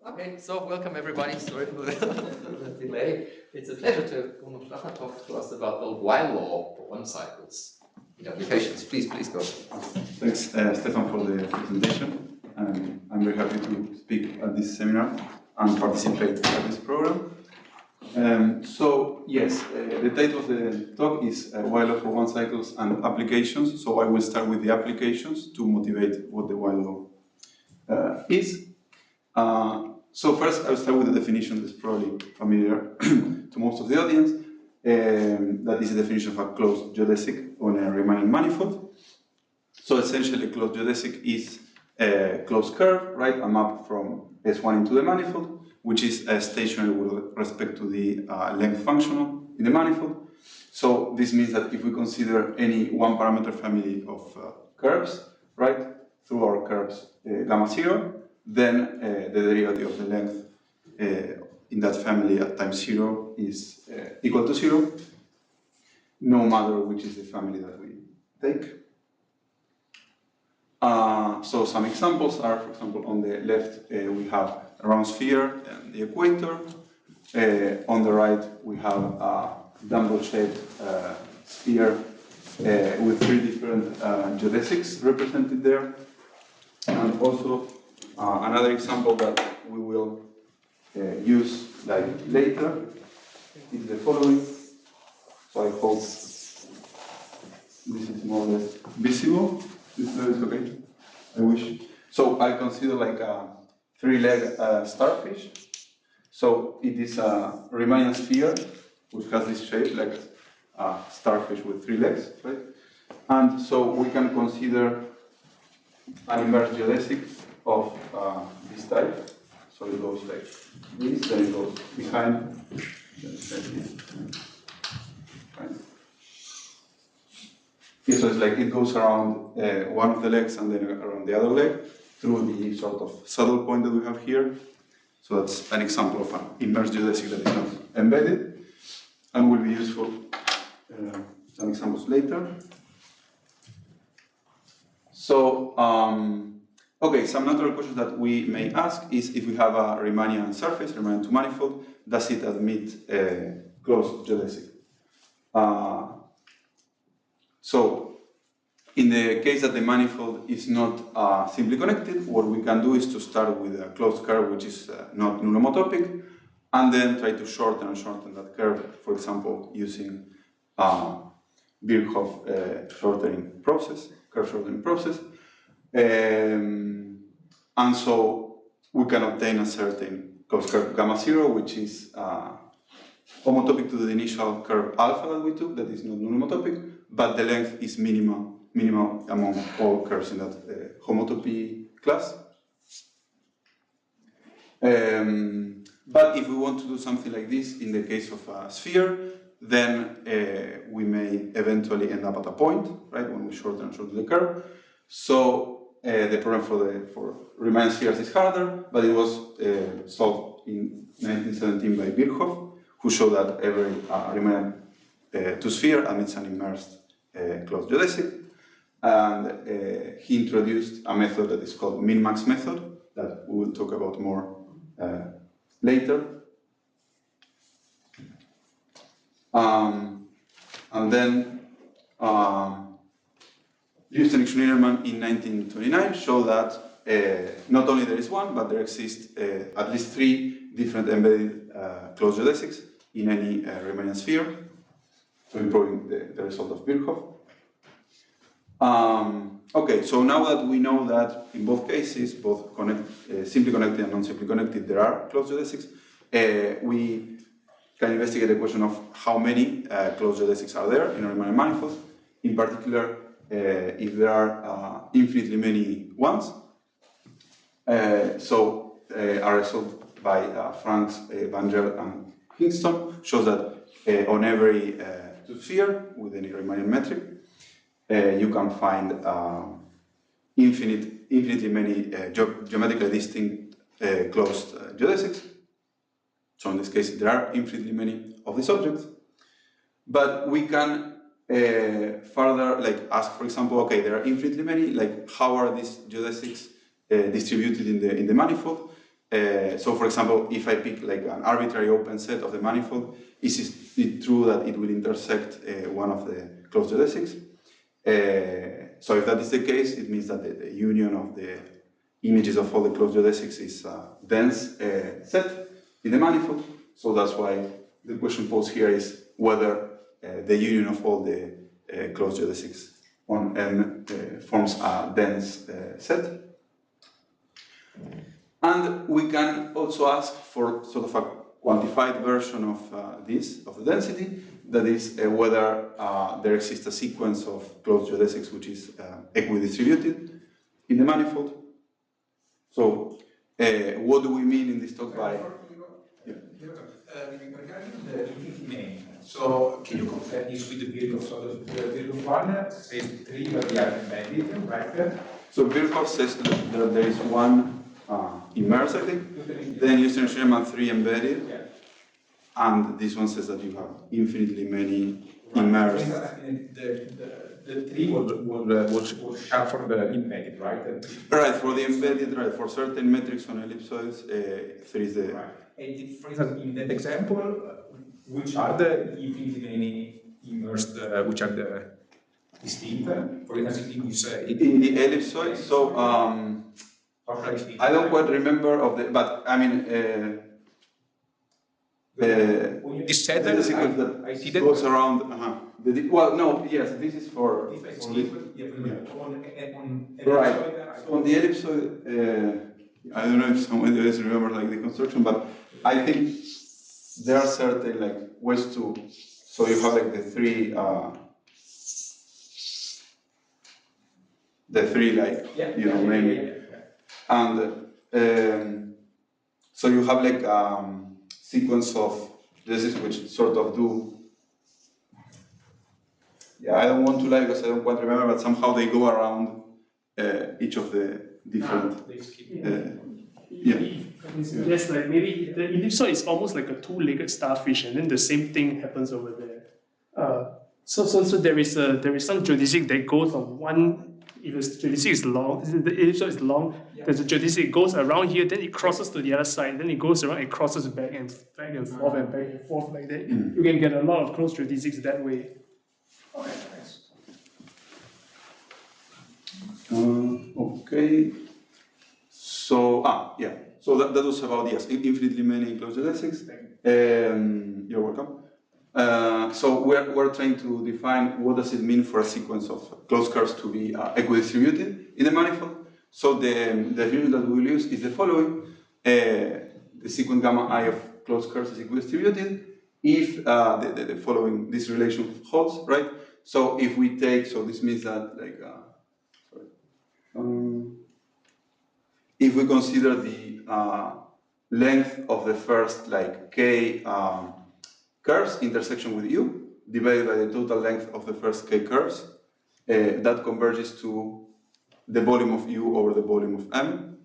Okay, so welcome everybody. Sorry for the delay. It's a pleasure to have Bruno Staffa talk to us about the Weyl Law for one cycles. In applications, please go. Thanks, Stefan, for the presentation. I'm very happy to speak at this seminar and participate in this program. The title of the talk is Weyl Law for one cycles and applications. So I will start with the applications to motivate what the Weyl Law is. So first, I'll start with the definition that's probably familiar to most of the audience. That is the definition of a closed geodesic on a Riemannian manifold. So essentially, a closed geodesic is a closed curve, right? A map from S1 into the manifold, which is stationary with respect to the length functional in the manifold. So this means that if we consider any one parameter family of curves, right, through our curves gamma 0, then the derivative of the length in that family at time 0 is equal to 0, no matter which is the family that we take. So some examples are, for example, on the left we have a round sphere and the equator. On the right we have a dumbbell-shaped sphere with 3 different geodesics represented there. And also another example that we will use like later is the following. So I hope this is more or less visible. This is okay. I wish. So I consider like a 3-leg starfish. So it is a Riemannian sphere which has this shape like a starfish with 3 legs, right? And so we can consider an inverse geodesic of this type. So it goes like this, then it goes behind, then it's like this. Right? Yeah, so it's like it goes around one of the legs and then around the other leg through the sort of saddle point that we have here. So that's an example of an inverse geodesic that is not embedded and will be useful some examples later. So, okay, some natural questions that we may ask is if we have a Riemannian surface, Riemannian to manifold, does it admit a closed geodesic? So, in the case that the manifold is not simply connected, what we can do is to start with a closed curve which is not null-homotopic, and then try to shorten that curve, for example, using Birkhoff shortening process, curve shortening process. And so we can obtain a certain closed curve gamma 0, which is homotopic to the initial curve alpha that we took, that is not null-homotopic, but the length is minimal among all curves in that homotopy class. But if we want to do something like this in the case of a sphere, then we may eventually end up at a point, right, when we shorten the curve. So the problem for Riemannian spheres is harder, but it was solved in 1917 by Birkhoff, who showed that every Riemannian two-sphere admits an immersed closed geodesic. And he introduced a method that is called min-max method, that we will talk about more later. And then Lichtenstein-Schneermann in 1929 showed that not only there is one, but there exist at least 3 different embedded closed geodesics in any Riemannian sphere, so improving the result of Birkhoff. Okay, so now that we know that in both cases, both simply connected and non-simply connected, there are closed geodesics, we can investigate the question of how many closed geodesics are there in a Riemannian manifold. In particular, if there are infinitely many ones. So a result by Franks, Van Gel, and Kingston shows that on every two-sphere with any Riemannian metric, you can find infinitely many geometrically distinct closed geodesics. So in this case, there are infinitely many of these objects. But we can further ask, for example, okay, there are infinitely many, how are these geodesics distributed in the manifold? So for example, if I pick like an arbitrary open set of the manifold, is it true that it will intersect one of the closed geodesics? So if that is the case, it means that the union of the images of all the closed geodesics is a dense set in the manifold. So that's why the question posed here is whether the union of all the closed geodesics on M forms a dense set. And we can also ask for sort of a quantified version of of the density, that is whether there exists a sequence of closed geodesics which is equidistributed in the manifold. So what do we mean in this talk by... Regarding the infinity many, so can you compare this with the Birkhoff? So the Birkhoff one says 3 but they are embedded, right? So Birkhoff says that there is one immersed, I think, then Houston Sherman 3 embedded, yeah. And this one says that you have infinitely many immersed. The 3 was sharp for the embedded, right? Right, for the embedded, right, for certain metrics on ellipsoids, 3 is the... Right. And for instance, in that example, which are the infinitely many immersed, which are the distinct? For instance, in the ellipsoid, so I don't quite remember of the, but I mean, when you just said the sequence that I see that goes around. Well, no, yes, this is for. Right. So on the ellipsoid, I don't know if someone else remember like the construction, but I think there are certain like ways to. So you have like the three like maybe, and so you have like sequence of geodesics which sort of do. Yeah, I don't want to lie because I don't quite remember, but somehow they go around each of the different. Yes, like maybe the ellipsoid is almost like a two-legged starfish, and then the same thing happens over there. So there is some geodesic that goes on one. If the geodesic is long, the ellipsoid is long. There's a geodesic, it goes around here, then it crosses to the other side, then it goes around, it crosses back and forth and back and forth like that. You can get a lot of closed geodesics that way. Okay, thanks. Okay. So yeah. So that was about infinitely many closed geodesics. You're welcome. So we're trying to define what does it mean for a sequence of closed curves to be equidistributed in the manifold. So the definition that we will use is the following: the sequence gamma I of closed curves is equidistributed if the following this relation holds, right? So if we take, so this means that like if we consider the length of the first like k curves intersection with u divided by the total length of the first k curves, that converges to the volume of u over the volume of m.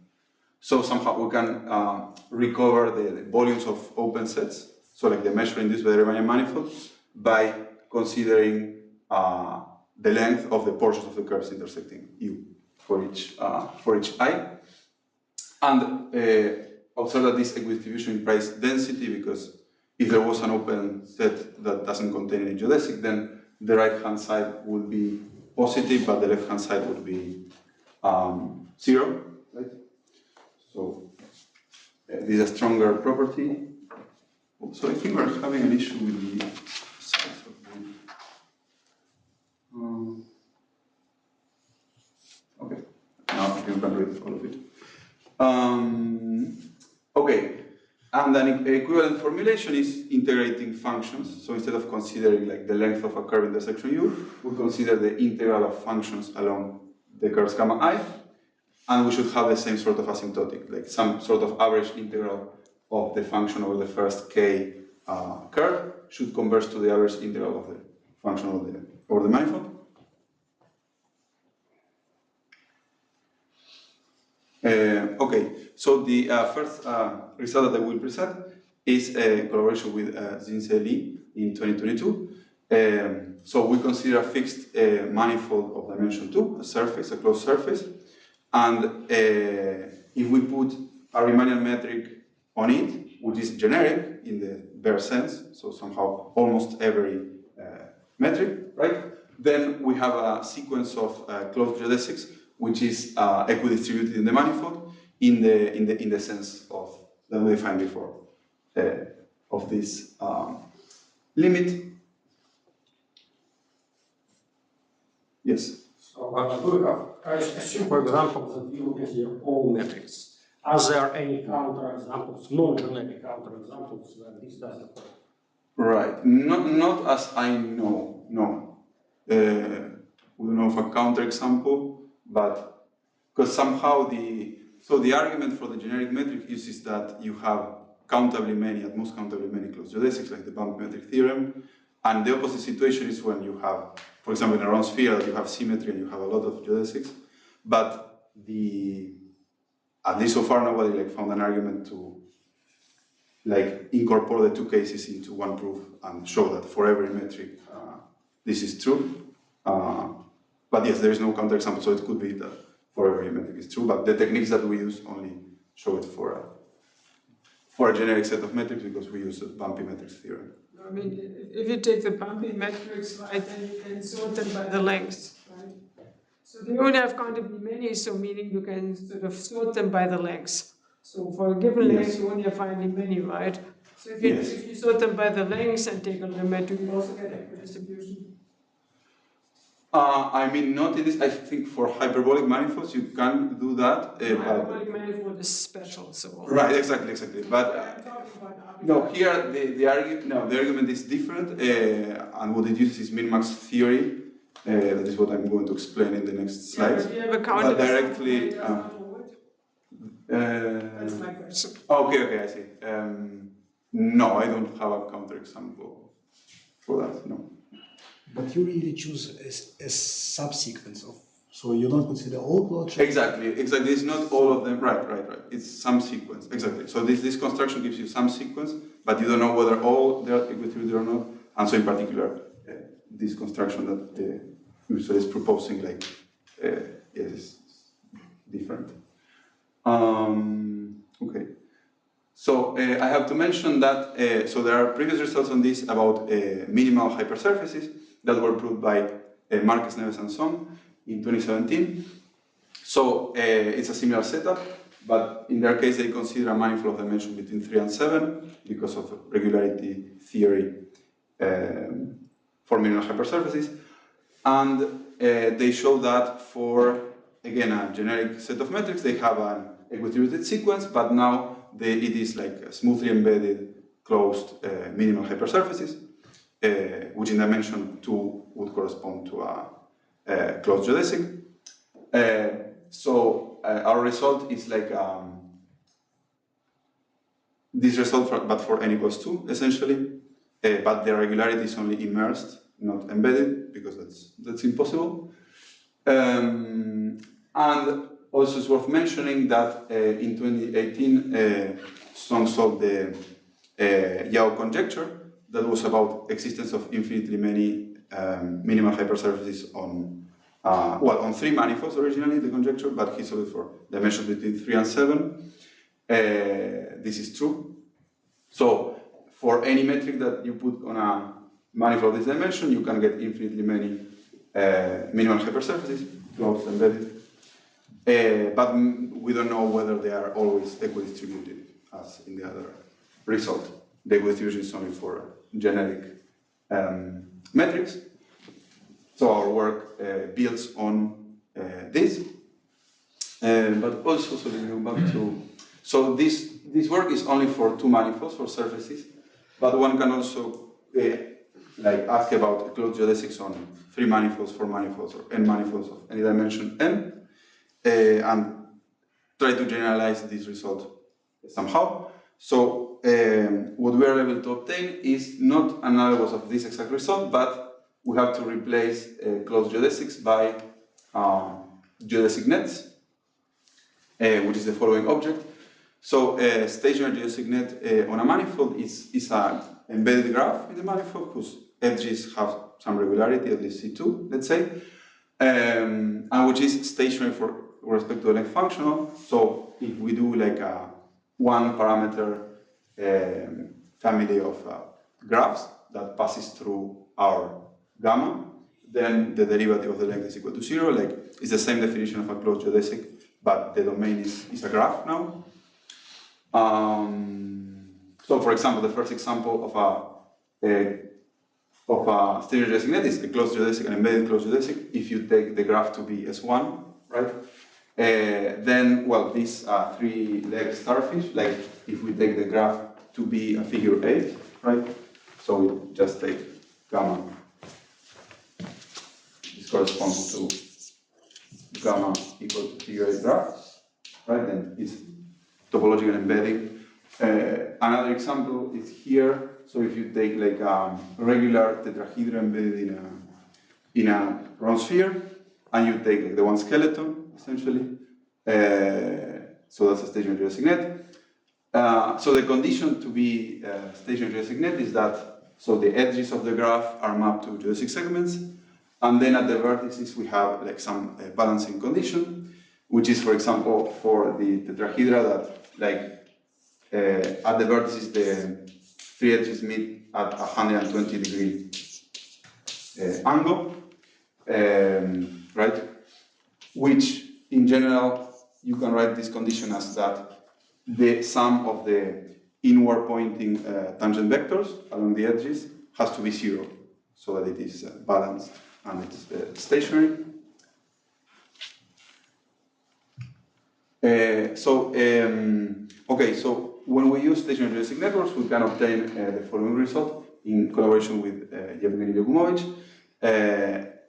So somehow we can recover the volumes of open sets, so like the measure induced by the Riemannian manifold, by considering the length of the portions of the curves intersecting u for each I. And observe that this equidistribution implies density, because if there was an open set that doesn't contain any geodesic, then the right-hand side would be positive, but the left-hand side would be 0, right? So this is a stronger property. So I think we're having an issue with the size of the... okay, now I think we can read all of it. Okay, and an equivalent formulation is integrating functions. So instead of considering like the length of a curve intersection u, we consider the integral of functions along the curves gamma I, and we should have the same sort of asymptotic, like some sort of average integral of the function over the first k curve should converge to the average integral of the function over the manifold. Okay, so the first result that I will present is a collaboration with Zinsei Li in 2022. So we consider a fixed manifold of dimension 2, a surface, a closed surface, and if we put a Riemannian metric on it, which is generic in the bare sense, so somehow almost every metric, right? Then we have a sequence of closed geodesics, which is equidistributed in the manifold in the sense of that we defined before of this limit. Yes. So, I assume, for example, that you look at your own metrics. Are there any counterexamples, non-generic counterexamples that this doesn't work? Right. Not as I know. No. We don't know of a counterexample, but because somehow the argument for the generic metric is that you have countably many, at most countably many closed geodesics, like the bump metric theorem, and the opposite situation is when you have, for example, in a round sphere, you have symmetry and you have a lot of geodesics, but at least so far nobody found an argument to incorporate the two cases into one proof and show that for every metric this is true. But yes, there is no counterexample, so it could be that for every metric is true, but the techniques that we use only show it for a generic set of metrics because we use the bumpy metrics theorem. I mean, if you take the bumpy metrics, right, then you can sort them by the lengths, right? So they only have countably many, so meaning you can sort of sort them by the lengths. So for a given length, you only have finally many, right? So if you sort them by the lengths and take a limit, you also get equidistribution. I mean, not in this. I think for hyperbolic manifolds you can do that. Hyperbolic manifold is special, so. Right, exactly. But I'm talking about no, here the argument is different, and what it uses is min-max theory. That is what I'm going to explain in the next slides. Yeah, but you have a countable directly. That's my question. Okay, I see. No, I don't have a counterexample for that. No. But you really choose a subsequence of, so you don't consider all closed. Exactly. It's not all of them. Right. It's some sequence. Exactly. So this construction gives you some sequence, but you don't know whether all they are equidistributed or not. And so in particular, this construction that Uso is proposing, is different. Okay. So I have to mention that, so there are previous results on this about minimal hypersurfaces that were proved by Marquez, Neves, and Song in 2017. So it's a similar setup, but in their case they consider a manifold of dimension between 3 and 7 because of regularity theory for minimal hypersurfaces. And they show that for, again, a generic set of metrics, they have an equidistributed sequence, but now it is like smoothly embedded closed minimal hypersurfaces, which in dimension 2 would correspond to a closed geodesic. So our result is like this result, but for n equals 2, essentially. But the regularity is only immersed, not embedded, because that's impossible. And also it's worth mentioning that in 2018, Song solved the Yao conjecture that was about existence of infinitely many minimal hypersurfaces on, on 3 manifolds originally, the conjecture, but he solved it for dimensions between 3 and 7. This is true. So for any metric that you put on a manifold of this dimension, you can get infinitely many minimal hypersurfaces, closed, embedded. But we don't know whether they are always equidistributed, as in the other result. The equidistribution is only for generic metrics. So our work builds on this. But also, so we go back to, so this work is only for 2 manifolds, for surfaces, but one can also ask about closed geodesics on 3 manifolds, 4 manifolds, or n manifolds of any dimension n, and try to generalize this result somehow. So what we are able to obtain is not analogous of this exact result, but we have to replace closed geodesics by geodesic nets, which is the following object. So stationary geodesic net on a manifold is an embedded graph in the manifold whose edges have some regularity, at least C2, let's say, and which is stationary for respect to the length functional. So if we do like a one parameter family of graphs that passes through our gamma, then the derivative of the length is equal to 0. Like, it's the same definition of a closed geodesic, but the domain is a graph now. So, for example, the first example of a stereo geodesic net is a closed geodesic, an embedded closed geodesic. If you take the graph to be S1, right? Then, well, these are three-legged starfish. Like, if we take the graph to be a figure 8, right? So we just take gamma. This corresponds to gamma equal to figure 8 graph, right? Then it's topological embedding. Another example is here. So if you take like a regular tetrahedra embedded in a round sphere, and you take like the one skeleton, essentially. So that's a stationary geodesic net. So the condition to be a stationary geodesic net is that so the edges of the graph are mapped to geodesic segments, and then at the vertices we have like some balancing condition, which is, for example, for the tetrahedra that like at the vertices the three edges meet at 120 degree angle, right? Which in general you can write this condition as that the sum of the inward pointing tangent vectors along the edges has to be 0, so that it is balanced and it's stationary. Okay, so when we use stationary geodesic networks, we can obtain the following result in collaboration with Yevgeny Lyubomovich.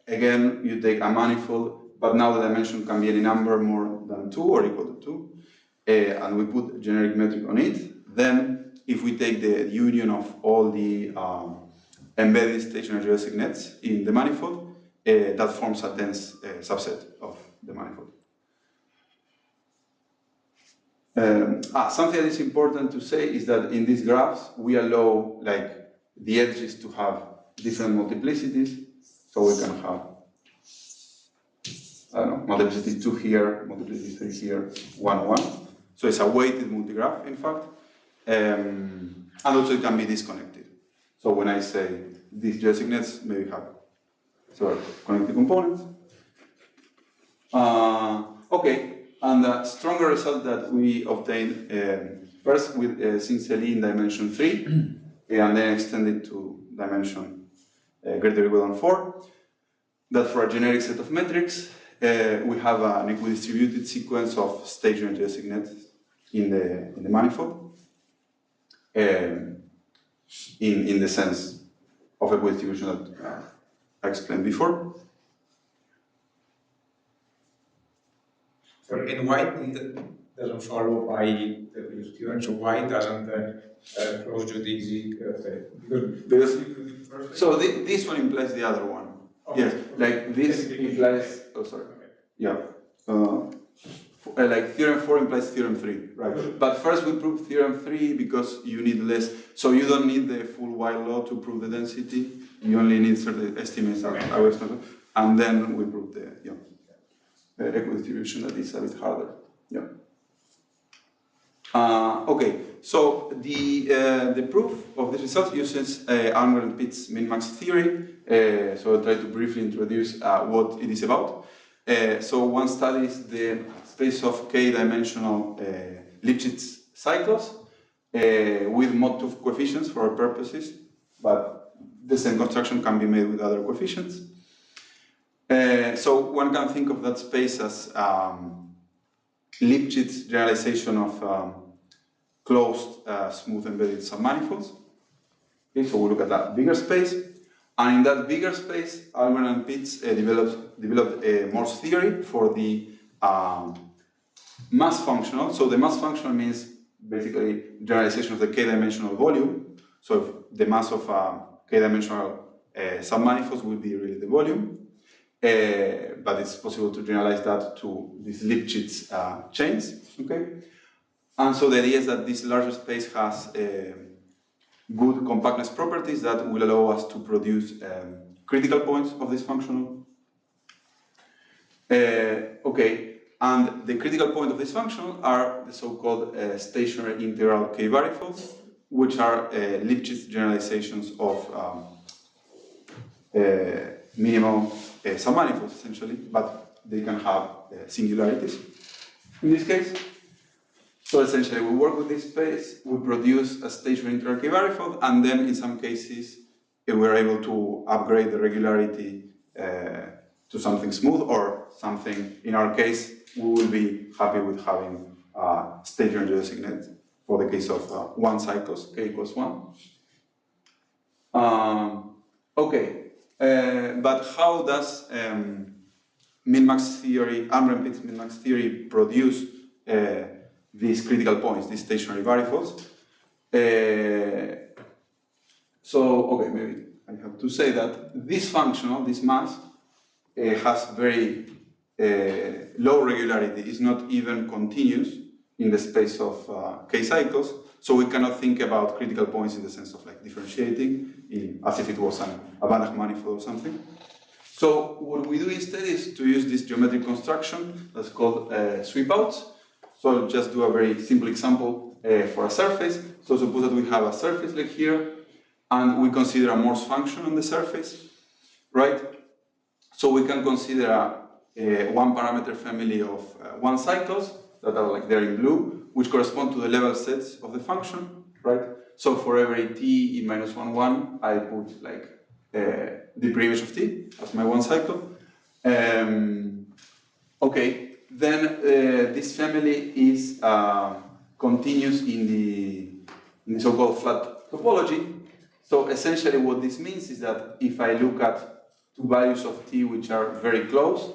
Again, you take a manifold, but now the dimension can be any number more than 2 or equal to 2, and we put generic metric on it. Then, if we take the union of all the embedded stationary geodesic nets in the manifold, that forms a dense subset of the manifold. Something that is important to say is that in these graphs we allow like the edges to have different multiplicities, so we can have I don't know, multiplicity 2 here, multiplicity 3 here, 1, 1. So it's a weighted multigraph, in fact, and also it can be disconnected. So when I say these geodesic nets maybe have connected components. Okay. And the stronger result that we obtained first with Cinceli in dimension 3, and then extended to dimension greater or equal than 4, that for a generic set of metrics, we have an equidistributed sequence of stationary geodesic nets in the manifold, in the sense of equidistribution that I explained before. And why it doesn't follow by the previous theorem? So why doesn't close geodesic? Because so this one implies the other one. Okay. Yes, like this implies. Oh, sorry. Okay. Yeah. Like theorem 4 implies theorem 3, right? But first we prove theorem 3 because you need less. So you don't need the full Weyl law to prove the density. You only need certain estimates. Okay. And then we prove the equidistribution that is a bit harder. Yeah. Okay. So the proof of this result uses Almgren-Pitts Min-Max Theory. So I'll try to briefly introduce what it is about. So one studies the space of k-dimensional Lipschitz cycles with mod 2 coefficients for our purposes, but the same construction can be made with other coefficients. So one can think of that space as Lipschitz generalization of closed smooth embedded submanifolds. Okay, so we look at that bigger space, and in that bigger space, Almgren and Pitts developed a Morse theory for the mass functional. So the mass functional means basically generalization of the k-dimensional volume. So if the mass of k-dimensional submanifolds will be really the volume. But it's possible to generalize that to these Lipschitz chains, okay? And so the idea is that this larger space has good compactness properties that will allow us to produce critical points of this functional. Okay, And the critical point of this function are the so-called stationary integral k-variables, which are Lipschitz generalizations of minimal submanifolds, essentially, but they can have singularities in this case. So essentially, we work with this space, we produce a stationary integral k-variable, and then in some cases, we're able to upgrade the regularity to something smooth or something, in our case, we will be happy with having stationary geodesic net for the case of 1 cycles, k equals 1. Okay, but how does Min-Max theory, Almgren-Pitts Min-Max theory produce these critical points, these stationary variables? Okay, maybe I have to say that this functional, this mass, has very low regularity, is not even continuous in the space of k cycles, so we cannot think about critical points in the sense of like differentiating as if it was a Banach manifold or something. So what we do instead is to use this geometric construction that's called sweep outs. So I'll just do a very simple example for a surface. So suppose that we have a surface like here, and we consider a Morse function on the surface, right? So we can consider a one parameter family of 1 cycles that are like there in blue, which correspond to the level sets of the function, right? So for every t in minus 1, 1, I put like the preimage of t as my 1 cycle. Okay, then this family is continuous in the so-called flat topology. So essentially what this means is that if I look at two values of t which are very close,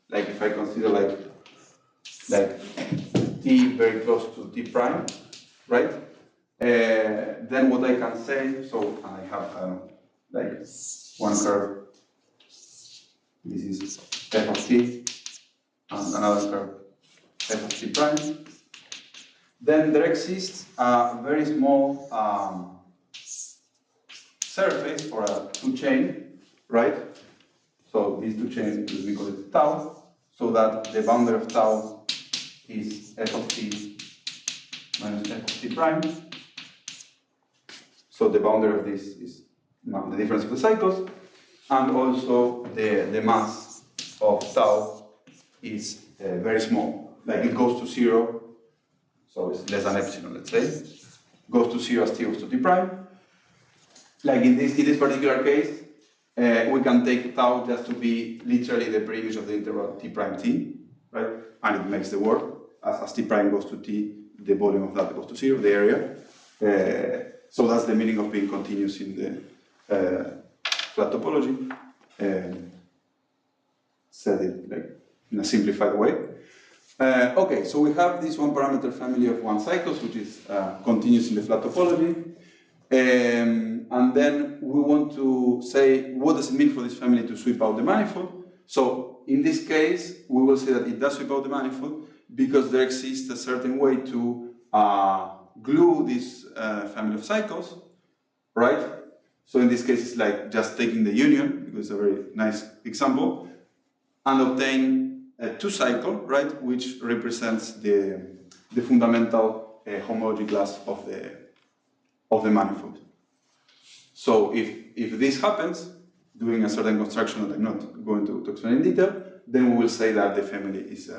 like if I consider like t very close to t prime, right? Then what I can say, so I have like one curve, this is f of t, and another curve, f of t prime. Then there exists a very small surface or a two-chain, right? So these two chains, we call it tau, so that the boundary of tau is f of t minus f of t prime. So the boundary of this is the difference of the cycles, and also the mass of tau is very small, like it goes to 0, so it's less than epsilon, let's say, goes to 0 as t goes to t prime. Like in this particular case, we can take tau just to be literally the preimage of the interval t prime t, right? And it makes the work. As t prime goes to t, the volume of that goes to 0, the area. So that's the meaning of being continuous in the flat topology. Said it like in a simplified way. Okay, so we have this one parameter family of 1 cycles, which is continuous in the flat topology. And then we want to say, what does it mean for this family to sweep out the manifold? So in this case, we will say that it does sweep out the manifold because there exists a certain way to glue this family of cycles, right? So in this case, it's like just taking the union, because it's a very nice example, and obtain a 2 cycle, right, which represents the fundamental homology class of the manifold. So if this happens, doing a certain construction that I'm not going to explain in detail, then we will say that the family is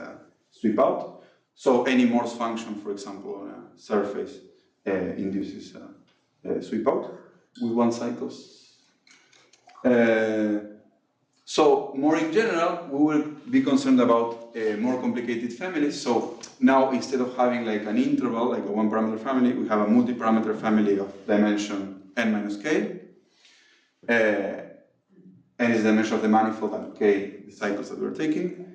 sweep out. So any Morse function, for example, on a surface induces sweep out with 1 cycles. So more in general, we will be concerned about more complicated families. So now instead of having like an interval, like a 1 parameter family, we have a multi-parameter family of dimension n minus k. N is the dimension of the manifold and k the cycles that we're taking,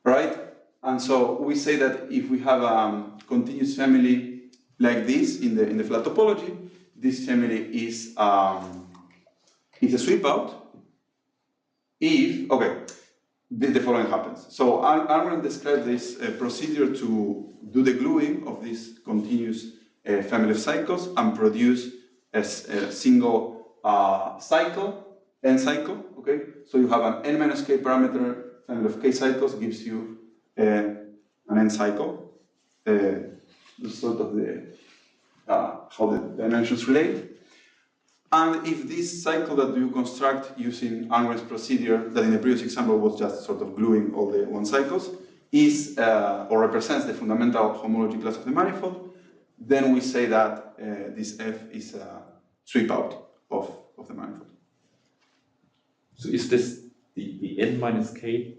right? And so we say that if we have a continuous family like this in the flat topology, this family is a sweep out. If, okay, the following happens. So I'm going to describe this procedure to do the gluing of this continuous family of cycles and produce a single cycle, n cycle, okay? So you have an n minus k parameter family of k cycles, gives you an n cycle, sort of the how the dimensions relate. And if this cycle that you construct using Almgren's procedure, that in the previous example was just sort of gluing all the one cycles, is or represents the fundamental homology class of the manifold, then we say that this F is a sweep out of the manifold. So is this the n minus k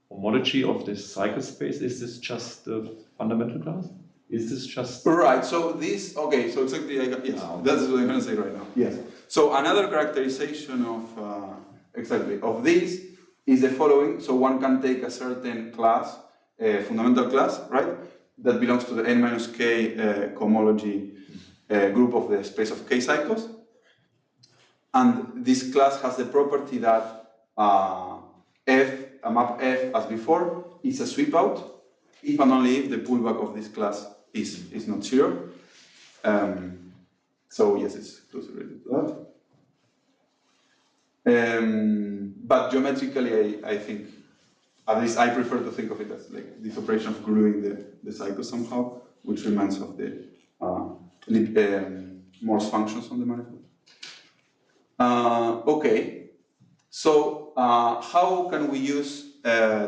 homology of this cycle space? Is this just the fundamental class? Is this just... Right, so this, okay, so exactly, yes, that's what I'm going to say right now, yes. So another characterization of, exactly, of this is the following. So one can take a certain class, a fundamental class, right, that belongs to the n minus k cohomology group of the space of k cycles. And this class has the property that F, a map F as before, is a sweep out, if and only if the pullback of this class is not zero. So yes, it's closely related to that. But geometrically, I think, at least I prefer to think of it as like this operation of gluing the cycle somehow, which reminds of the Morse functions on the manifold. Okay, so how can we use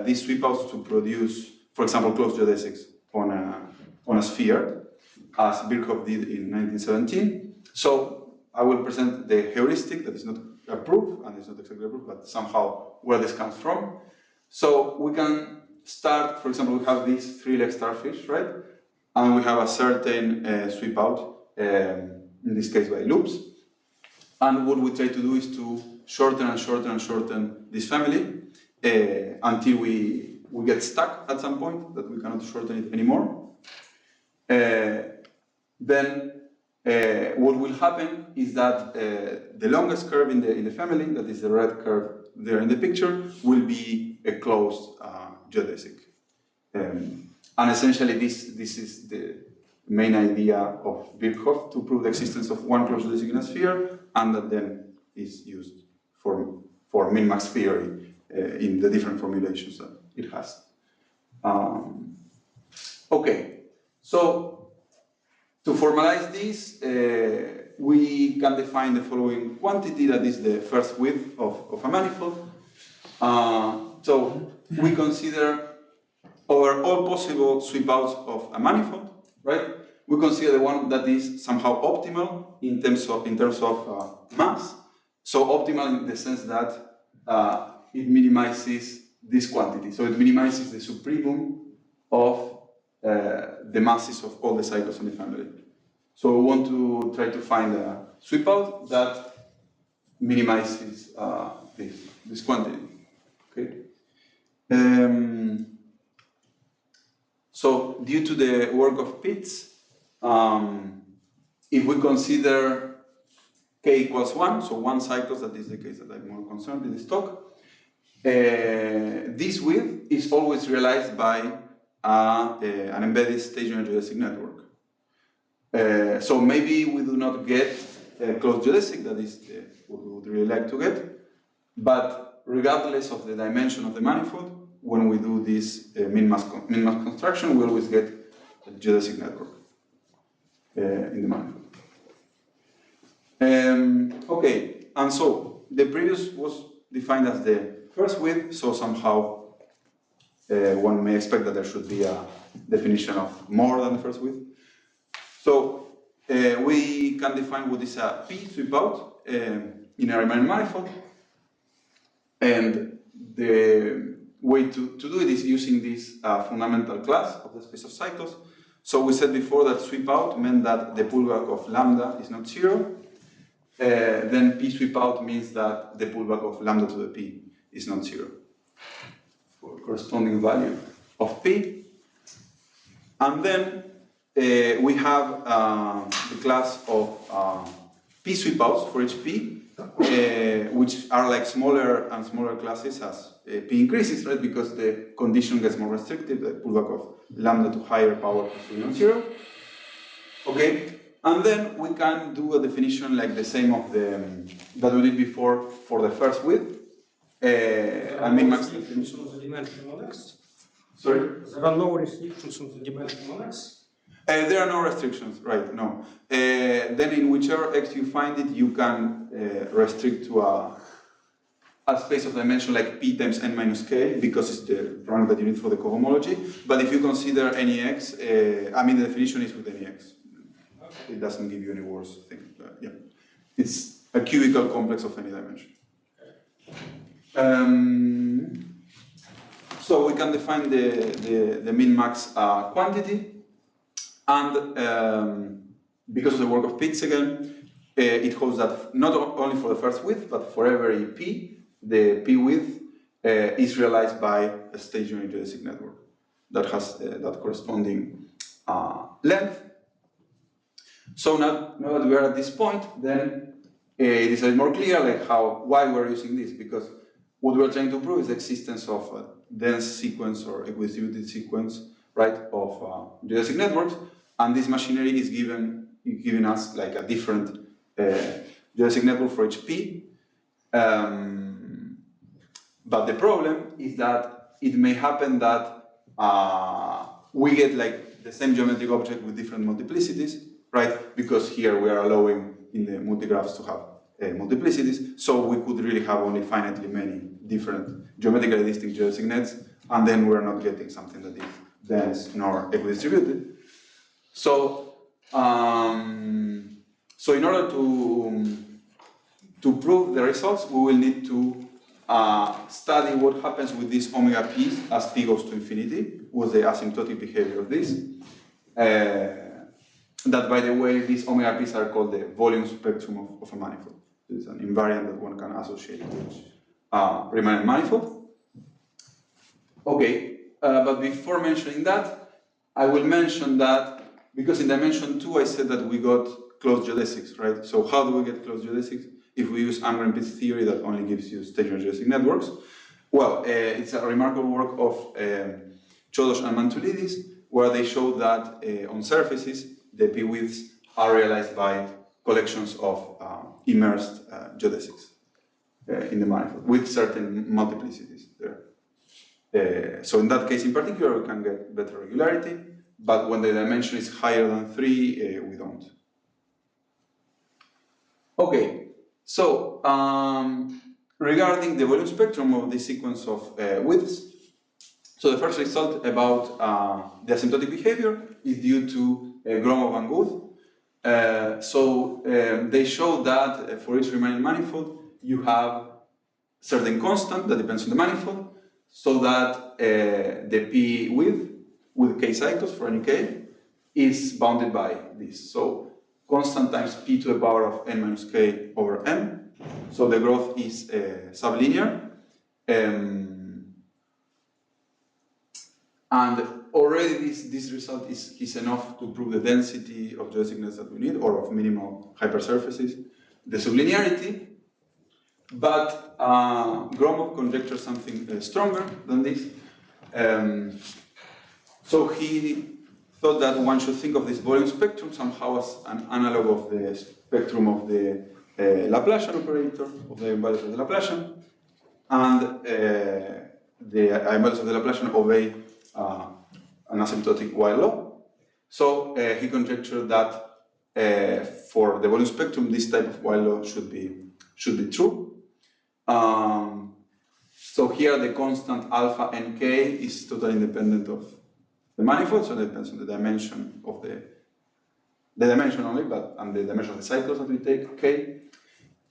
these sweep outs to produce, for example, closed geodesics on a sphere, as Birkhoff did in 1917? So I will present the heuristic that is not a proof, and it's not exactly a proof, but somehow where this comes from. So we can start, for example, we have these three-leg starfish, right? And we have a certain sweep out, in this case by loops. And what we try to do is to shorten and shorten and shorten this family until we get stuck at some point, that we cannot shorten it anymore. Then what will happen is that the longest curve in the family, that is the red curve there in the picture, will be a closed geodesic. And essentially this is the main idea of Birkhoff, to prove the existence of one closed geodesic in a sphere, and that then is used for min-max theory in the different formulations that it has. Okay, so to formalize this, we can define the following quantity, that is the first width of a manifold. So we consider over all possible sweep outs of a manifold, right? We consider the one that is somehow optimal in terms of mass. So optimal in the sense that it minimizes this quantity. So it minimizes the supremum of the masses of all the cycles in the family. So we want to try to find a sweep out that minimizes this quantity. Okay. So due to the work of Pitts, if we consider k equals 1, so 1 cycles, that is the case that I'm more concerned in this talk, this width is always realized by an embedded stationary geodesic network. So maybe we do not get a closed geodesic, that is what we would really like to get, but regardless of the dimension of the manifold, when we do this min-max construction, we always get a geodesic network in the manifold. Okay, and so the previous was defined as the first width, so somehow one may expect that there should be a definition of more than the first width. So we can define what is a P sweep out in a Riemannian manifold, and the way to do it is using this fundamental class of the space of cycles. So we said before that sweep out meant that the pullback of lambda is not zero. Then P sweep out means that the pullback of lambda to the P is not zero for corresponding value of P. And then we have the class of P sweep outs for each P, which are like smaller and smaller classes as P increases, right? Because the condition gets more restrictive, the pullback of lambda to higher power is not zero. Okay, and then we can do a definition like the same of the that we did before for the first width. I mean, max definition of the dimensional x. Sorry? There are no restrictions on the dimension of x. There are no restrictions, right? No. Then in whichever x you find it, you can restrict to a space of dimension like p times n minus k, because it's the rank that you need for the cohomology. But if you consider any x, I mean the definition is with any x. It doesn't give you any worse thing. Yeah, it's a cubical complex of any dimension. So we can define the min-max quantity, and because of the work of Pitts again, it holds that not only for the first width, but for every p, the p width is realized by a stationary geodesic network that has that corresponding length. So now that we are at this point, then it is a bit more clear like why we're using this, because what we're trying to prove is the existence of a dense sequence or equidistributed sequence, right, of geodesic networks, and this machinery is giving us like a different geodesic network for each p. But the problem is that it may happen that we get like the same geometric object with different multiplicities, right? Because here we are allowing in the multigraphs to have multiplicities, so we could really have only finitely many different geometrically distinct geodesic nets, and then we're not getting something that is dense nor equidistributed. So, so in order to prove the results, we will need to study what happens with these omega p's as p goes to infinity, with the asymptotic behavior of this. That, by the way, these omega p's are called the volume spectrum of a manifold. It's an invariant that one can associate with Riemannian manifold. Okay, but before mentioning that, I will mention that because in dimension 2 I said that we got closed geodesics, right? So how do we get closed geodesics if we use Almgren-Pitts theory that only gives you stationary geodesic networks? Well, it's a remarkable work of Chodos and Mantoulidis, where they show that on surfaces, the p widths are realized by collections of immersed geodesics in the manifold with certain multiplicities there. So in that case in particular, we can get better regularity, but when the dimension is higher than 3, we don't. Okay, so regarding the volume spectrum of this sequence of widths, so the first result about the asymptotic behavior is due to Gromov and Guth. So they show that for each Riemannian manifold, you have certain constant that depends on the manifold, so that the p width with k cycles for any k is bounded by this. So constant times p to the power of n minus k over m. So the growth is sublinear. And already this result is enough to prove the density of geodesic nets that we need, or of minimal hypersurfaces, the sublinearity. But Gromov conjectured something stronger than this. So he thought that one should think of this volume spectrum somehow as an analog of the spectrum of the Laplacian operator, of the eigenvalues of the Laplacian, and the eigenvalues of the Laplacian obey an asymptotic Weyl law. So he conjectured that for the volume spectrum, this type of Weyl law should be true. So here the constant alpha nk is totally independent of the manifold, so it depends on the dimension of the dimension only, and the dimension of the cycles that we take, k.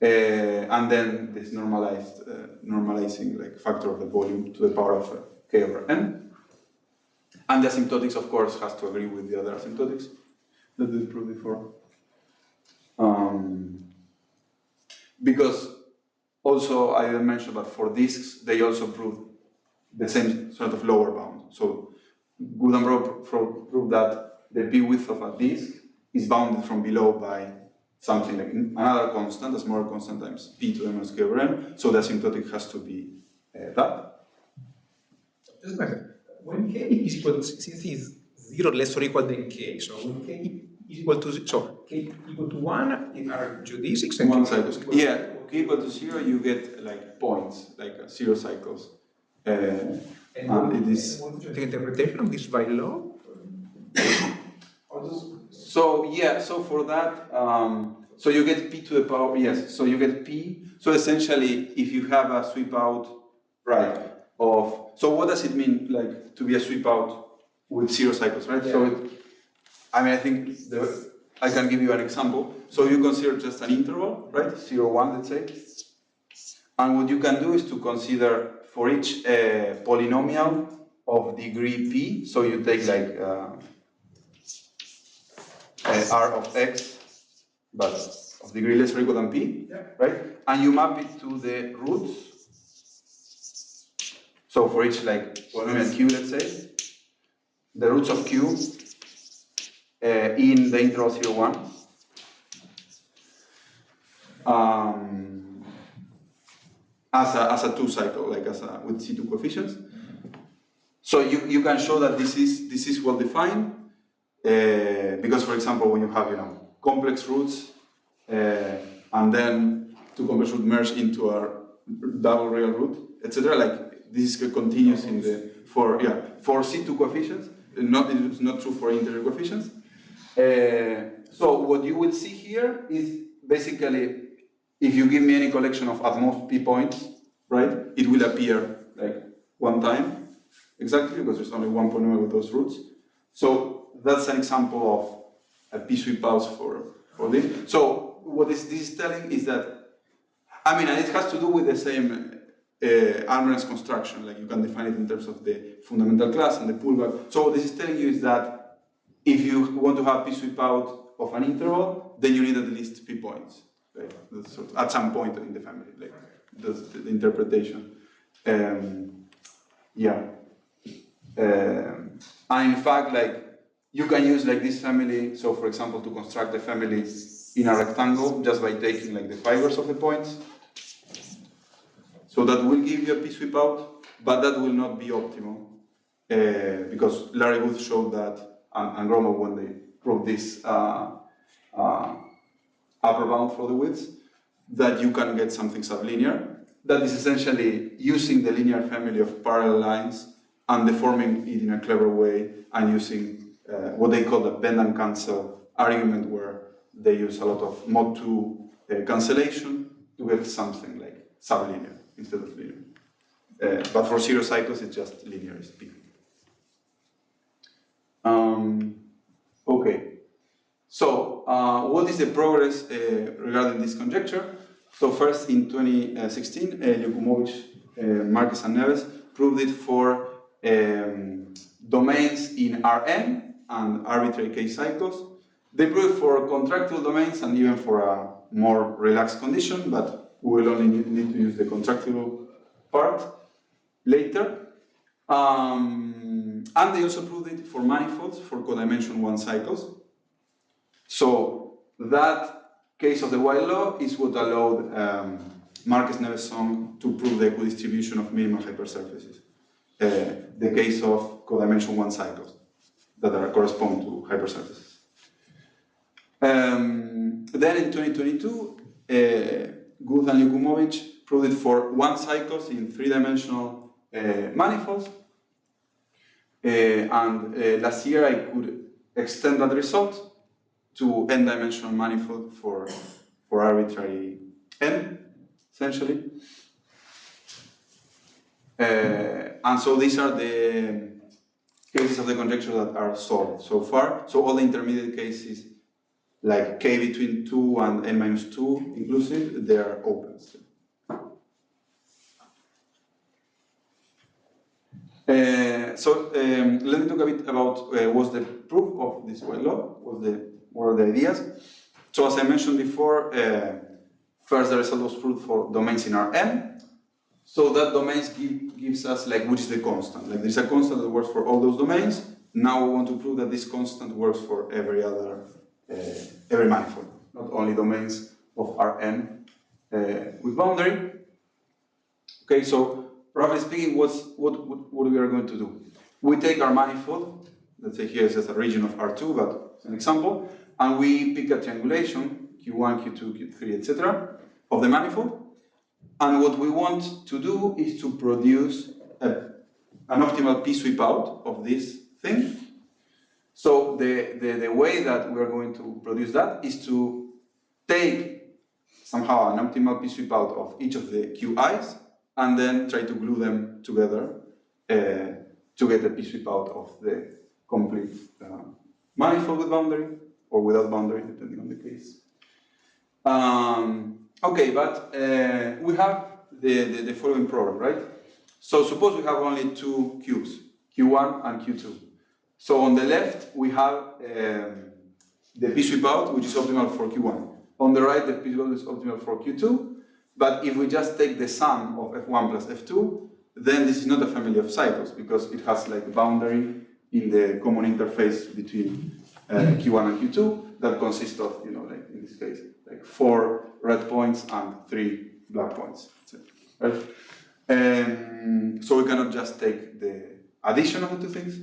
And then this normalizing like factor of the volume to the power of k over n. And the asymptotics, of course, has to agree with the other asymptotics that we proved before. Because also I didn't mention, but for disks, they also proved the same sort of lower bound. So Good and Bruno proved that the p width of a disk is bounded from below by something like another constant, a smaller constant times p to the minus k over n. So the asymptotic has to be that. Doesn't matter. When k is equal to, since it is 0 less or equal than k, so when k is equal to, so k equal to 1 are geodesics and One k cycles. equal to Yeah, k equal to 0, you get like points, like 0 cycles. And And it is. What is the interpretation of this Weyl law? So yeah, so for that, so you get p to the power, yes, so you get p. So essentially, if you have a sweep out, right, of, so what does it mean, like, to be a sweep out with 0 cycles, right? Yeah. So, I mean, I think I can give you an example. So you consider just an interval, right, 0, 1, let's say. And what you can do is to consider for each polynomial of degree p, so you take like r of x, but of degree less or equal than p, right? And you map it to the roots. So for each like polynomial q, let's say, the roots of q in the interval 0, 1 as a 2 cycle, like with C2 coefficients. So you can show that this is well defined. Because, for example, when you have complex roots and then two complex roots merge into a double real root, etc., like this is continuous in the for C2 coefficients. It's not true for integer coefficients. So what you will see here is basically, if you give me any collection of at most p points, right, it will appear like one time exactly because there's only one polynomial with those roots. So that's an example of a p sweep outs for this. So what this is telling is that, I mean, and it has to do with the same Almgren's construction, like you can define it in terms of the fundamental class and the pullback. So what this is telling you is that if you want to have p sweep out of an interval, then you need at least p points, right? So at some point in the family, like that's the interpretation. And in fact, like, you can use like this family, so for example, to construct the family in a rectangle just by taking like the fibers of the points. So that will give you a p sweep out, but that will not be optimal because Larry Booth showed that, and Gromov when they proved this upper bound for the widths, that you can get something sublinear. That is essentially using the linear family of parallel lines and deforming it in a clever way and using what they call the bend and cancel argument, where they use a lot of mod 2 cancellation to get something like sublinear instead of linear. But for 0 cycles, it's just linear, it's p. Okay. So, what is the progress regarding this conjecture? So first, in 2016, Ljubumovic, Marquez, and Neves proved it for domains in Rn and arbitrary k cycles. They proved it for contractile domains and even for a more relaxed condition, but we will only need to use the contractile part later. And they also proved it for manifolds for codimension 1 cycles. So that case of the Weyl law is what allowed Marquez-Neves to prove the equidistribution of minimal hypersurfaces. The case of codimension 1 cycles that correspond to hypersurfaces. Then in 2022, Guth and Ljubumovic proved it for 1 cycles in 3-dimensional manifolds. And last year I could extend that result to n-dimensional manifold for arbitrary n, essentially. And so these are the cases of the conjecture that are solved so far. So all the intermediate cases, like k between 2 and n-2 inclusive, they are open still. Let me talk a bit about what's the proof of this Weyl law, what are the ideas. So as I mentioned before, first the result was proved for domains in Rn. So that domains gives us like which is the constant. Like there's a constant that works for all those domains. Now we want to prove that this constant works for every manifold, not only domains of Rn with boundary. Okay, so roughly speaking, what we are going to do? We take our manifold, let's say here it's just a region of R2, but it's an example, and we pick a triangulation, Q1, Q2, Q3, etc., of the manifold. And what we want to do is to produce a an optimal p sweep out of this thing. So the way that we are going to produce that is to take somehow an optimal p sweep out of each of the qi's and then try to glue them together to get the p sweep out of the complete manifold with boundary or without boundary, depending on the case. Okay, but we have the following problem, right? So suppose we have only two cubes, Q1 and Q2. So on the left, we have the p sweep out, which is optimal for Q1. On the right, the p sweep out is optimal for Q2. But if we just take the sum of F1 plus F2, then this is not a family of cycles because it has like a boundary in the common interface between Q1 and Q2 that consists of, like in this case, like 4 red points and 3 black points. Right? So we cannot just take the addition of the two things.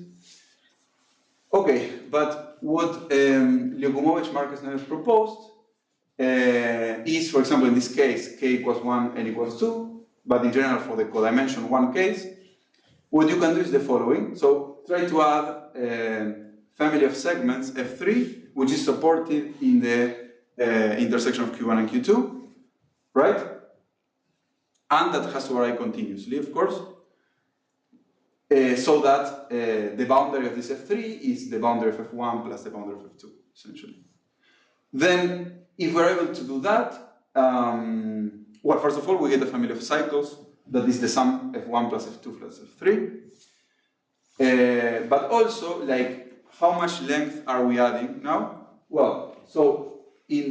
Okay, but what Liogumovich, Marquez, Neves proposed is, for example, in this case, k equals 1, n equals 2, but in general for the codimension 1 case, what you can do is the following. So try to add a family of segments F3, which is supported in the intersection of Q1 and Q2, right? And that has to vary continuously, of course, so that the boundary of this F3 is the boundary of F1 plus the boundary of F2, essentially. Then, if we're able to do that, well, first of all, we get a family of cycles that is the sum F1 plus F2 plus F3. But also, like, how much length are we adding now? Well, so in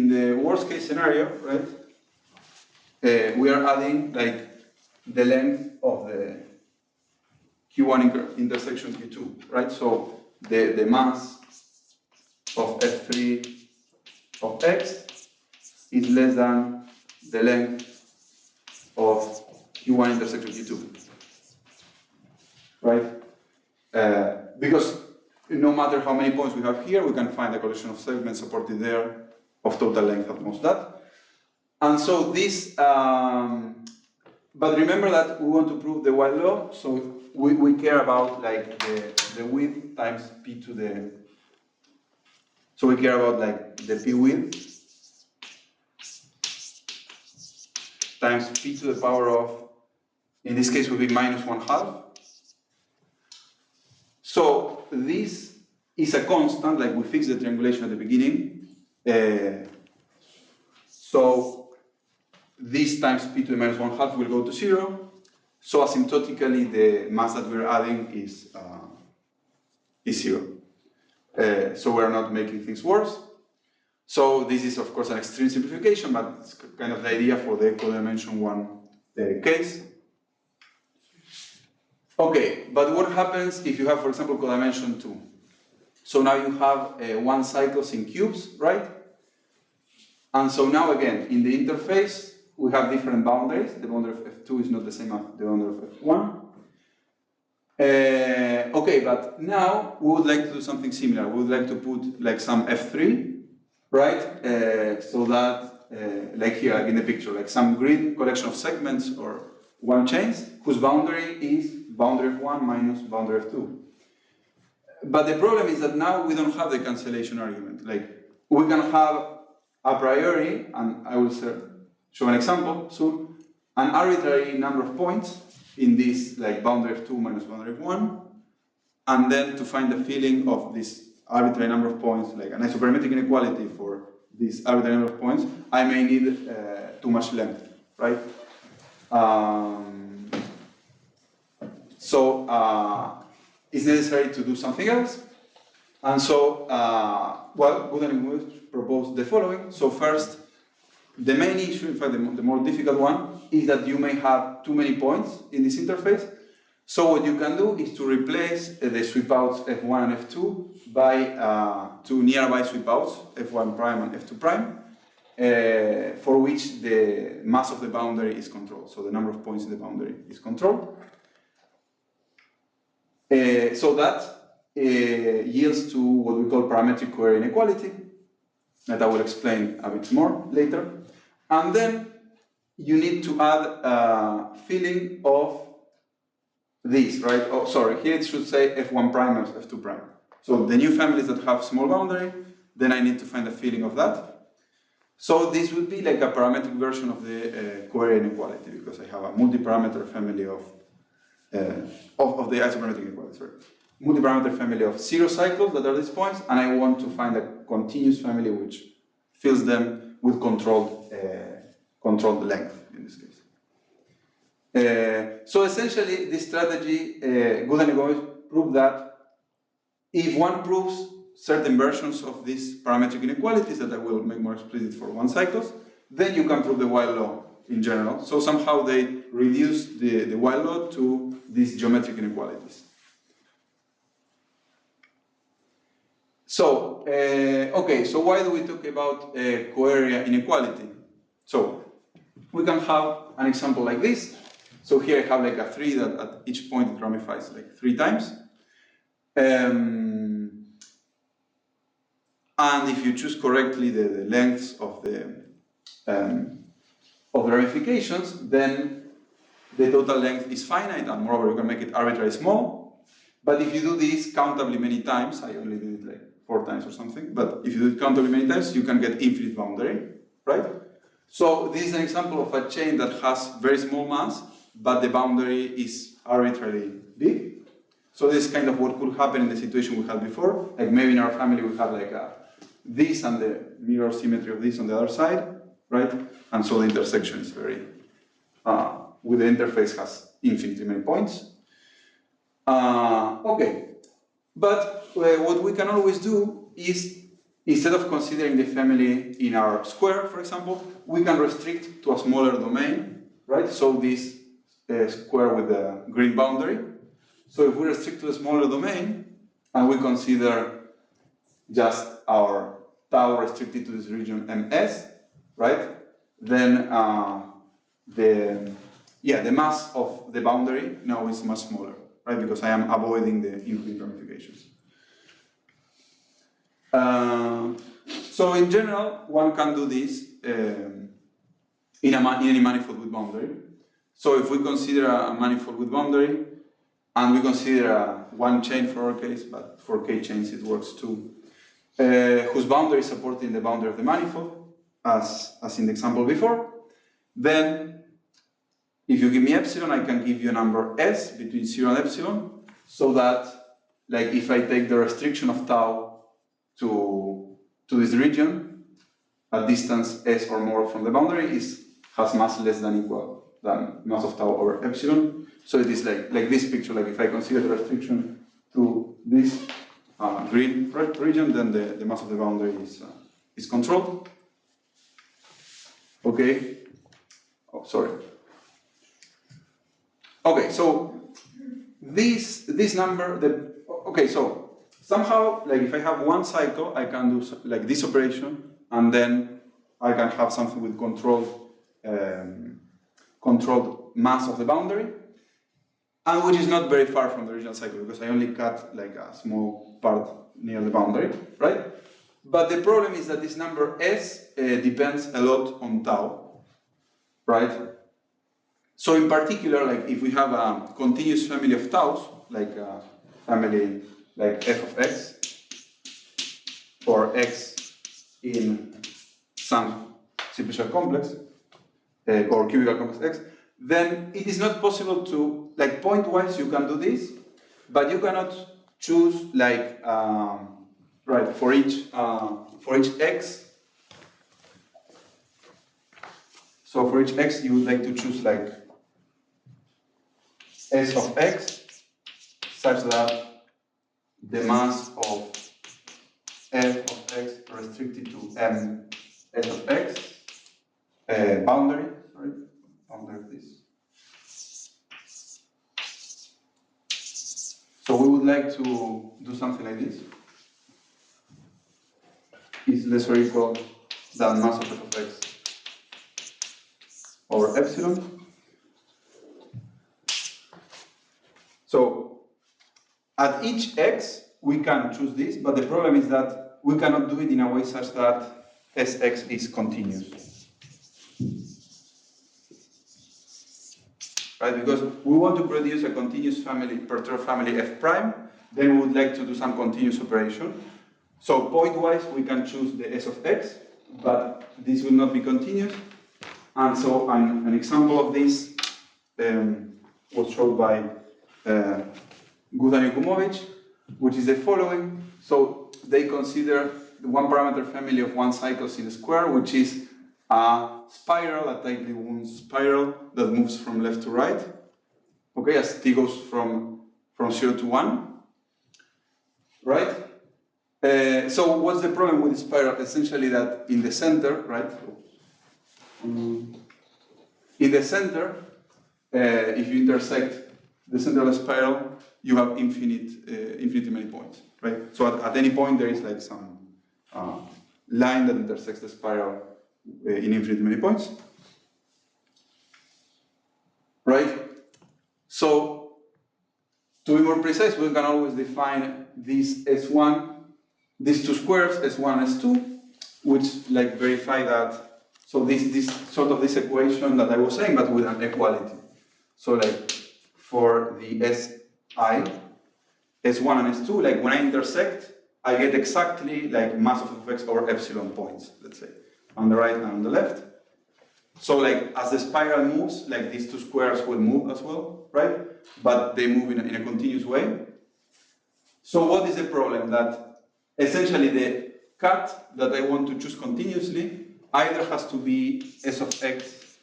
the worst case scenario, right, we are adding like the length of the Q1 intersection Q2, right? So the mass of F3 of X is less than the length of Q1 intersection Q2, right? Because no matter how many points we have here, we can find a collection of segments supported there of total length at most that. And so this, but remember that we want to prove the Weyl law, so we care about like the width times p to the, so we care about like the p width times p to the power of, in this case would be minus 1/2. So this is a constant, like we fixed the triangulation at the beginning. So this times p to the minus 1/2 will go to 0. So asymptotically, the mass that we're adding is 0. So we're not making things worse. So this is, of course, an extreme simplification, but it's kind of the idea for the codimension 1 case. Okay, but what happens if you have, for example, codimension 2? So now you have 1 cycles in cubes, right? And so now again, in the interface, we have different boundaries. The boundary of F2 is not the same as the boundary of F1. Okay, but now we would like to do something similar. We would like to put like some F3, right? So that, like here, like in the picture, like some grid collection of segments or 1 chains whose boundary is boundary of 1 minus boundary of 2. But the problem is that now we don't have the cancellation argument. Like we can have a priori, and I will show an example soon, an arbitrary number of points in this like boundary of 2 minus boundary of 1, and then to find the filling of this arbitrary number of points, like an isoperimetric inequality for this arbitrary number of points, I may need too much length, right? So it's necessary to do something else. And so, well, Good and English proposed the following. So first, the main issue, in fact, the more difficult one, is that you may have too many points in this interface. So what you can do is to replace the sweep outs F1 and F2 by two nearby sweep outs, F1 prime and F2 prime, for which the mass of the boundary is controlled. So the number of points in the boundary is controlled. So that yields to what we call parametric Cohere inequality, that I will explain a bit more later. And then you need to add filling of this, right? Oh, sorry, here it should say F1 prime and F2 prime. So the new families that have small boundary, then I need to find a filling of that. So this would be like a parametric version of the covariant inequality, because I have a multi-parameter family of the isoparametric inequality, sorry. Multi-parameter family of 0 cycles that are these points, and I want to find a continuous family which fills them with controlled length in this case. So essentially, this strategy, Good and Gomez proved that if one proves certain versions of these parametric inequalities that I will make more explicit for one cycles, then you can prove the Weyl law in general. So somehow they reduce the Weyl law to these geometric inequalities. So, okay, so why do we talk about coarea inequality? So, we can have an example like this. So here I have like a 3 that at each point it ramifies like 3 times. And if you choose correctly the lengths of the ramifications, then the total length is finite, and moreover you can make it arbitrarily small. But if you do this countably many times, I only did it like 4 times or something, but if you do it countably many times, you can get infinite boundary, right? So this is an example of a chain that has very small mass, but the boundary is arbitrarily big. So this is kind of what could happen in the situation we had before. Like maybe in our family we have like this and the mirror symmetry of this on the other side, right? And so the intersection is very, with the interface has infinitely many points. Okay, but what we can always do is, instead of considering the family in our square, for example, we can restrict to a smaller domain, right? So this square with the green boundary. So if we restrict to a smaller domain, and we consider just our tau restricted to this region MS, right? Then the mass of the boundary now is much smaller, right? Because I am avoiding the infinite ramifications. So in general, one can do this in any manifold with boundary. So if we consider a manifold with boundary, and we consider one chain for our case, but for k chains it works too, whose boundary is supporting the boundary of the manifold, as in the example before, then if you give me epsilon, I can give you a number s between 0 and epsilon, so that, like, if I take the restriction of tau to this region, a distance s or more from the boundary has mass less than equal than mass of tau over epsilon. So it is like this picture, like if I consider the restriction to this green region, then the mass of the boundary is controlled. Okay. Oh, sorry. Okay, so this number, okay, so somehow, like if I have one cycle, I can do like this operation, and then I can have something with controlled mass of the boundary, and which is not very far from the original cycle, because I only cut like a small part near the boundary, right? But the problem is that this number s depends a lot on tau, right? So in particular, like if we have a continuous family of taus, like a family like f of x, or x in some simple complex, or cubical complex x, then it is not possible to, like point-wise you can do this, but you cannot choose like, right, for each x. So for each x you would like to choose like s of x, such that the mass of f of x restricted to m s of x, boundary of this. So we would like to do something like this. Is less or equal than mass of f of x over epsilon. So at each x we can choose this, but the problem is that we cannot do it in a way such that Sx is continuous. right? Because we want to produce a continuous family, perturbed family f prime, then we would like to do some continuous operation. So point-wise, we can choose the s of x, but this will not be continuous. And so an example of this was shown by Guth and Jakubowicz, which is the following. So they consider the one parameter family of one cycles in a square, which is a spiral, a tightly wound spiral that moves from left to right, okay, as t goes from 0 to 1, right? So what's the problem with the spiral? Essentially that in the center, right? In the center, if you intersect the center of the spiral, you have infinitely many points, right? So at any point there is like some line that intersects the spiral in infinitely many points, right? So to be more precise, we can always define this S1, these two squares, S1 and S2, which like verify that. So this sort of this equation that I was saying, but with an equality. So like for the Si, S1 and S2, like when I intersect, I get exactly like mass of x over epsilon points, let's say, on the right and on the left. So like as the spiral moves, like these two squares will move as well, right? But they move in a continuous way. So what is the problem? That essentially the cut that I want to choose continuously either has to be s of x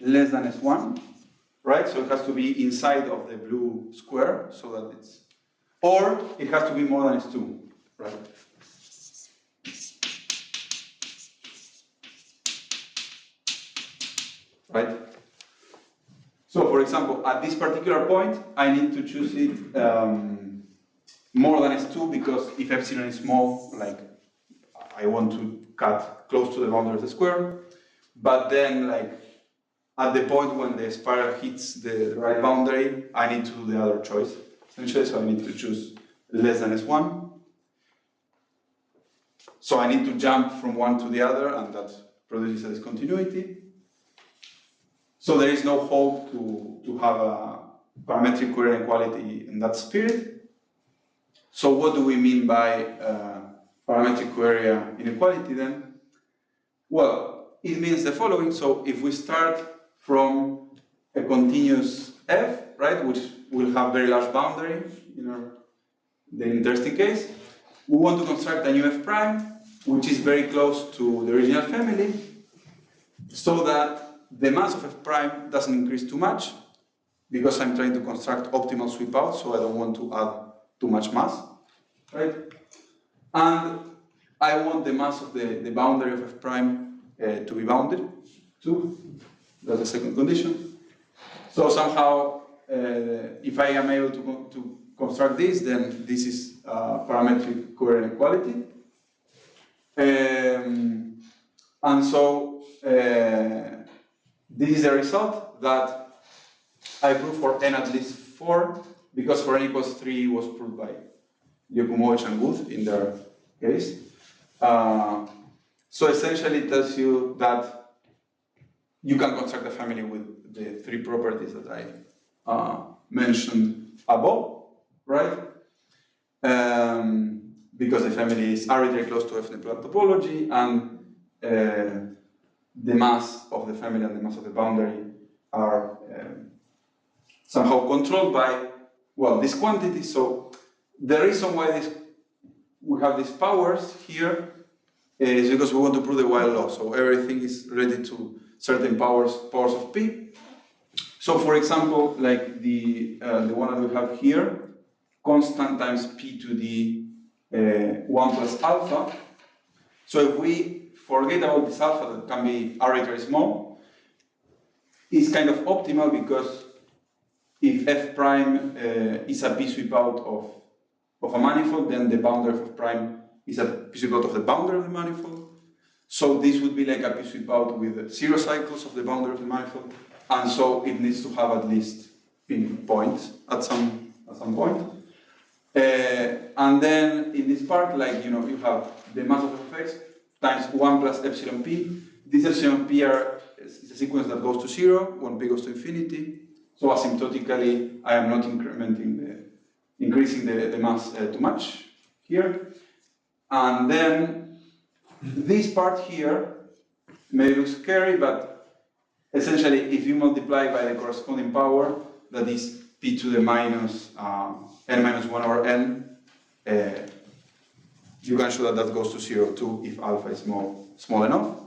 less than S1, right? So it has to be inside of the blue square, so that it's, or it has to be more than S2, right? Right? So for example, at this particular point, I need to choose it more than S2 because if epsilon is small, like I want to cut close to the boundary of the square. But then like at the point when the spiral hits the right boundary, I need to do the other choice. Essentially, so I need to choose less than S1. So I need to jump from one to the other, and that produces a discontinuity. So there is no hope to have a parametric query inequality in that spirit. So what do we mean by parametric query inequality then? Well, it means the following. So if we start from a continuous f, right, which will have very large boundary, the interesting case, we want to construct a new f prime, which is very close to the original family, so that the mass of f prime doesn't increase too much, because I'm trying to construct optimal sweep out, so I don't want to add too much mass, right? And I want the mass of the boundary of f prime to be bounded too. That's the second condition. So somehow, if I am able to construct this, then this is parametric query inequality. And so this is the result that I prove for n at least 4, because for n equals 3 was proved by Jakubowicz and Guth in their case. So essentially it tells you that you can construct a family with the 3 properties that I mentioned above, right? Because the family is arbitrarily close to f-net topology, and the mass of the family and the mass of the boundary are somehow controlled by, well, this quantity. So the reason why we have these powers here is because we want to prove the Weyl law. So everything is related to certain powers of p. So for example, like the one that we have here, constant times p to the 1 plus alpha. So if we forget about this alpha that can be arbitrarily small, it's kind of optimal, because if f prime is a p sweep out of a manifold, then the boundary of f prime is a p sweep out of the boundary of the manifold. So this would be like a p sweep out with 0 cycles of the boundary of the manifold, and so it needs to have at least p points at some point. And then in this part, like you have the mass of f(x) times 1 plus epsilon p. This epsilon p is a sequence that goes to 0 when p goes to infinity. So asymptotically, I am not increasing the mass too much here. And then this part here may look scary, but essentially if you multiply by the corresponding power, that is p to the minus n minus 1 over n, you can show that that goes to 0 too if alpha is small enough.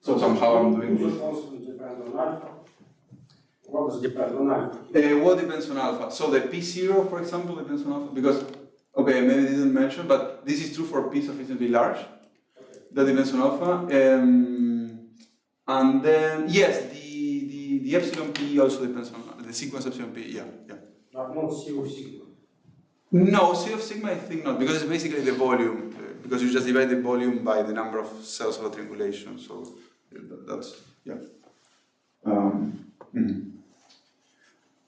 So somehow I'm doing this. Also depend on alpha. What does depend on alpha? What depends on alpha? So the P0, for example, depends on alpha because, okay, maybe I didn't mention, but this is true for P sufficiently large. That depends on alpha. And then, yes, the epsilon P also depends on the sequence epsilon P, yeah. But not C of sigma. No, C of sigma I think not, because it's basically the volume, because you just divide the volume by the number of cells of a triangulation, so that's, yeah.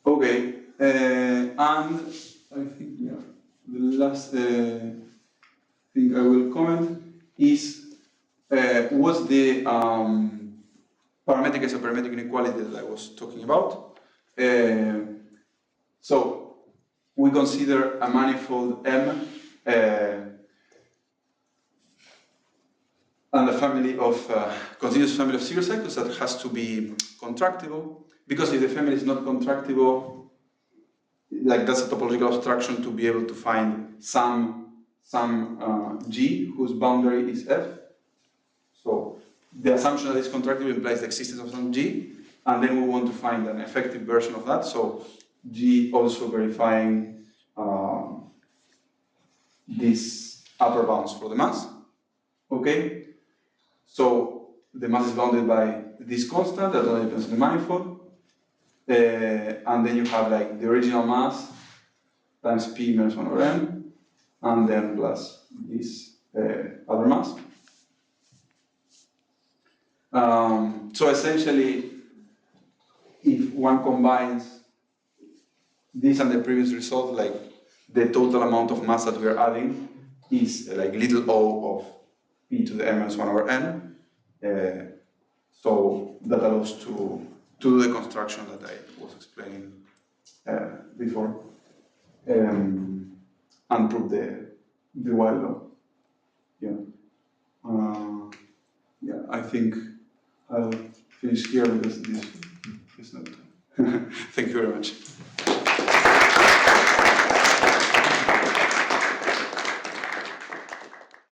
Okay, and I think, yeah, the last thing I will comment is what's the parametric isoparametric inequality that I was talking about. So we consider a manifold M and a family of continuous family of zero cycles that has to be contractible, because if the family is not contractible, like that's a topological abstraction to be able to find some G whose boundary is F. So the assumption that it's contractible implies the existence of some G, and then we want to find an effective version of that. So G also verifying these upper bounds for the mass. Okay, so the mass is bounded by this constant that only depends on the manifold, and then you have like the original mass times P minus 1 over n, and then plus this other mass. So essentially, if one combines this and the previous result, like the total amount of mass that we are adding is like little o of p to the n minus 1 over n. So that allows to do the construction that I was explaining before and prove the Weyl law. Yeah. Yeah, I think I'll finish here because this is not. Thank you very much.